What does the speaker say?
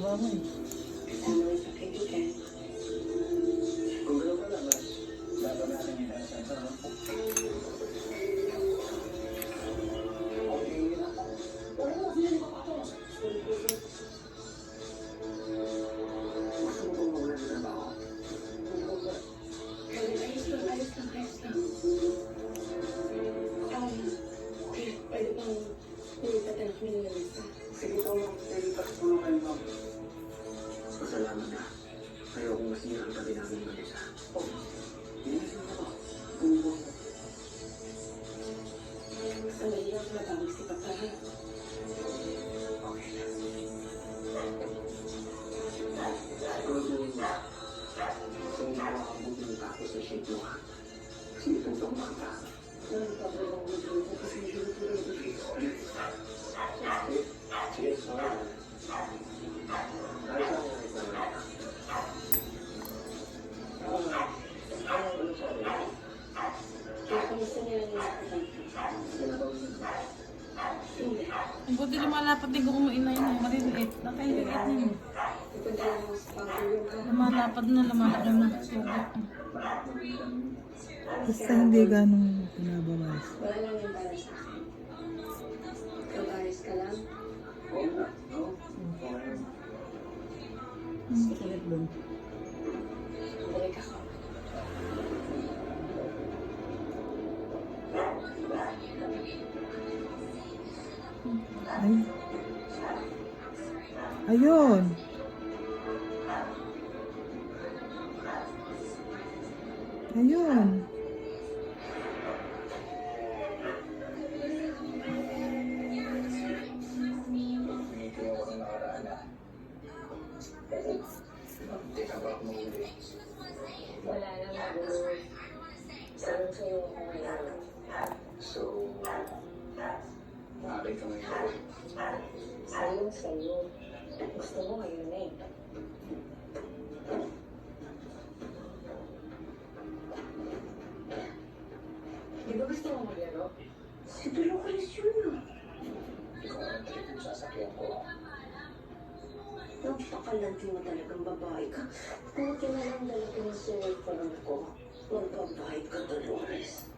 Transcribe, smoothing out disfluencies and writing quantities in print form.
trabaho eh. Kasama rin sa kaibigan. Kung gano'n ka lang, mas laban natin yung nasa sa mga. Okay na. Wala na, hindi na mapapos. Gusto mo kong mawala ng trabaho? Ayos lang. Pwede bang nilipatan ako ng lamesa? Sige po, ma'am. Nalipas po na kayo, ma'am. Pasalamat na. Ayokong masira ang tabi namin mag-isa. Oh, bilisan mo ba? Bumubong mo. Sandali lang, matawag si Papa. Okay na. Siguraduhin mo. Kung makakabuti ng tapos sa shape mo, ha? Kasi itong itong bata. Walang pabrabang video ko kasi hindi ko tuloy ito. Sige, sorry. Ayos lang yung isa na. Ano sorry? Kaya kamusta niya lang yung Ginagawa niyo ba? Hindi. Ang buti lumalapat din ko kumain na yun. Maliliit. Nakahiliit na yun. Pupunta lang ako sa pangulong ka. Lumalapad na, lumalaki na. Sugat. Basta hindi ganong pinabawas. Wala lang yung para sa akin. Ikaw ayos ka lang. Oo nga. Oo. Okay. Sakit doon. Balik ako. Ay. Ayun. Ayun. Pinitiyo ko ng nakaraan na. Teka ba ako mahuli? Wala lang magulo. Sabi sa'yo ako ngayon. So, bakit ka ngayon? Sa'yo. Gusto mo ngayon eh. Di ba gusto mo maglaro? Siguro ko rin yun. Ikaw ang trip yung sasakyan ko. Napakalanti mo talagang babae ka. Kung kinalang dalaga ng cellphone ko, magbabayad ka, Dolores.